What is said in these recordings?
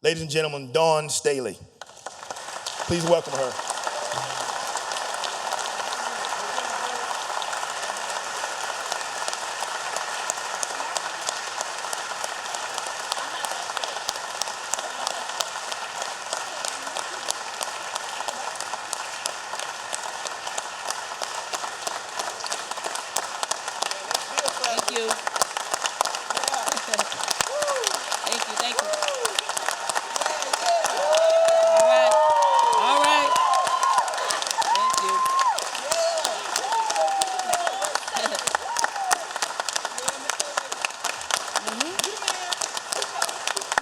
Ladies and gentlemen, Dawn Staley. Please welcome her. Thank you. Thank you. All right.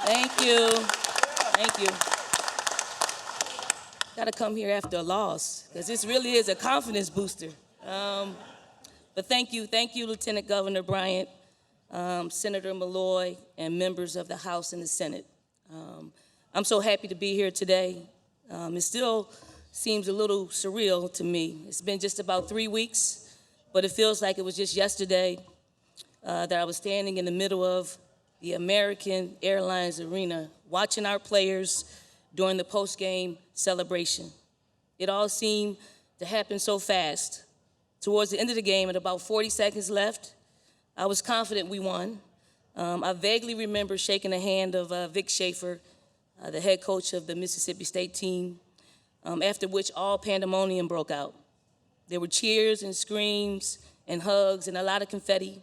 Thank you. Thank you. Got to come here after a loss, because this really is a confidence booster. But thank you, Lieutenant Governor Bryant, Senator Malloy, and members of the House and the Senate. I'm so happy to be here today. It still seems a little surreal to me. It's been just about 3 weeks, but it feels like it was just yesterday that I was standing in the middle of the American Airlines Arena watching our players during the post-game celebration. It all seemed to happen so fast. Towards the end of the game, at about 40 seconds left, I was confident we won. I vaguely remember shaking the hand of Vic Schaefer, the head coach of the Mississippi State team, after which all pandemonium broke out. There were cheers and screams and hugs and a lot of confetti.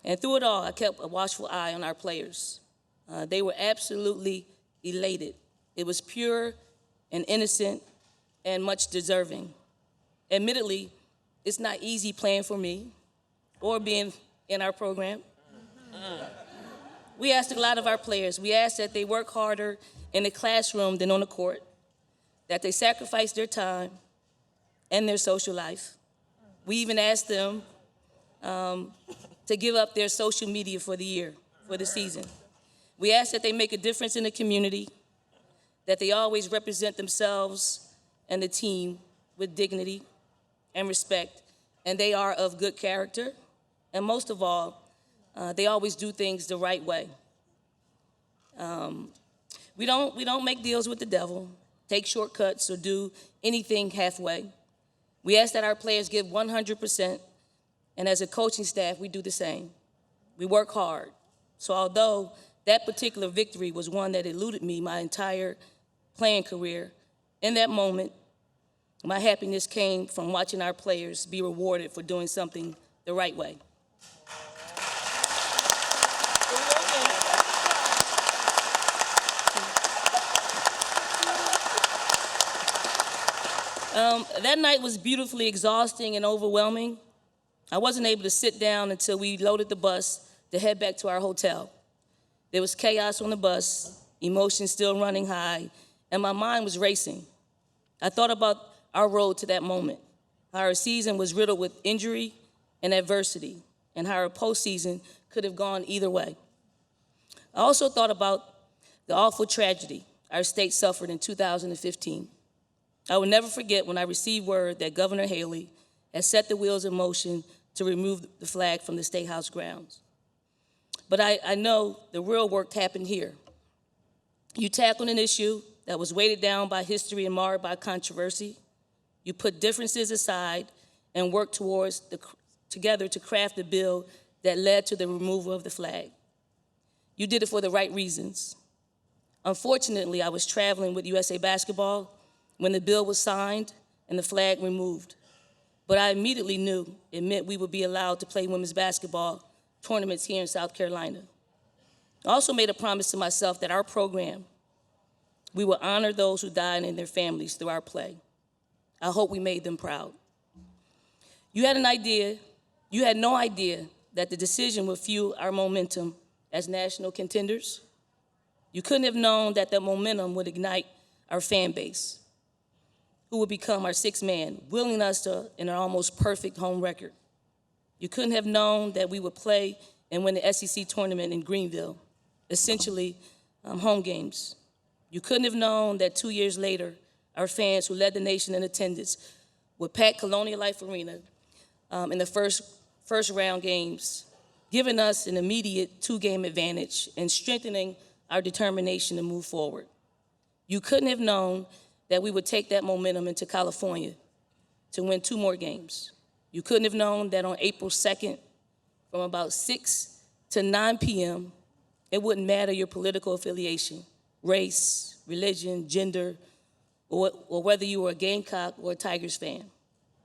And through it all, I kept a watchful eye on our players. They were absolutely elated. It was pure and innocent and much deserving. Admittedly, it's not easy playing for me or being in our program. We asked a lot of our players. We asked that they work harder in the classroom than on the court, that they sacrifice their time and their social life. We even asked them to give up their social media for the year, for the season. We asked that they make a difference in the community, that they always represent themselves and the team with dignity and respect, and they are of good character, and most of all, they always do things the right way. We don't make deals with the devil, take shortcuts, or do anything halfway. We ask that our players give 100%, and as a coaching staff, we do the same. We work hard. So although that particular victory was one that eluded me my entire playing career, in that moment, my happiness came from watching our players be rewarded for doing something the right way. That night was beautifully exhausting and overwhelming. I wasn't able to sit down until we loaded the bus to head back to our hotel. There was chaos on the bus, emotions still running high, and my mind was racing. I thought about our road to that moment, how our season was riddled with injury and adversity, and how our postseason could have gone either way. I also thought about the awful tragedy our state suffered in 2015. I will never forget when I received word that Governor Haley had set the wheels in motion to remove the flag from the State House grounds. But I know the real work happened here. You tackled an issue that was weighted down by history and marred by controversy. You put differences aside and worked together to craft a bill that led to the removal of the flag. You did it for the right reasons. Unfortunately, I was traveling with USA Basketball when the bill was signed and the flag removed. But I immediately knew it meant we would be allowed to play women's basketball tournaments here in South Carolina. I also made a promise to myself that our program, we will honor those who died and their families through our play. I hope we made them proud. You had no idea that the decision would fuel our momentum as national contenders. You couldn't have known that the momentum would ignite our fan base, who would become our sixth man, willing us to an almost perfect home record. You couldn't have known that we would play and win the SEC tournament in Greenville, essentially home games. You couldn't have known that 2 years later, our fans who led the nation in attendance would pack Colonial Life Arena in the first round games, giving us an immediate 2-game advantage and strengthening our determination to move forward. You couldn't have known that we would take that momentum into California to win 2 more games. You couldn't have known that on April 2nd, from about 6 to 9 p.m., it wouldn't matter your political affiliation, race, religion, gender, or whether you were a Gamecock or a Tigers fan.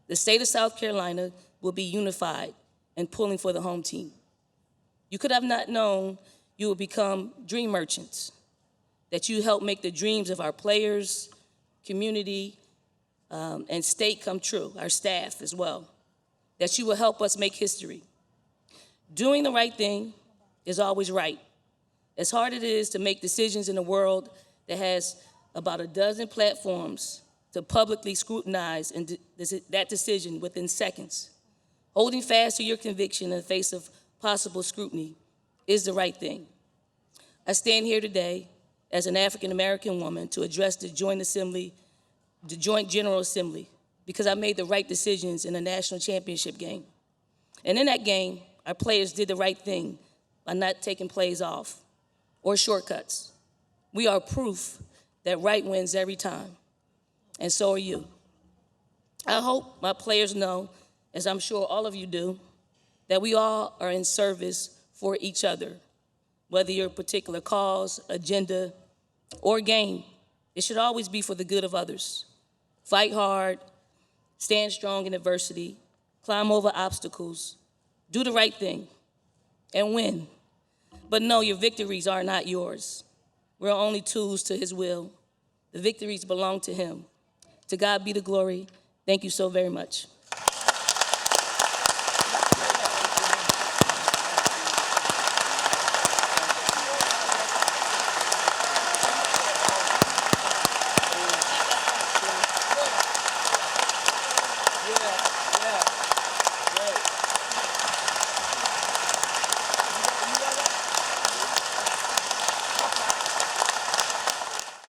The state of South Carolina will be unified and pulling for the home team. You could have not known you would become dream merchants, that you help make the dreams of our players, community, and state come true, our staff as well, that you will help us make history. Doing the right thing is always right. As hard as it is to make decisions in a world that has about a dozen platforms to publicly scrutinize that decision within seconds, holding fast to your conviction in the face of possible scrutiny is the right thing. I stand here today as an African-American woman to address the Joint General Assembly, because I made the right decisions in a national championship game. And in that game, our players did the right thing by not taking plays off or shortcuts. We are proof that right wins every time, and so are you. I hope my players know, as I'm sure all of you do, that we all are in service for each other, whether your particular cause, agenda, or game. It should always be for the good of others. Fight hard, stand strong in adversity, climb over obstacles, do the right thing, and win. But no, your victories are not yours. We're only tools to his will. The victories belong to him. To God be the glory. Thank you so very much.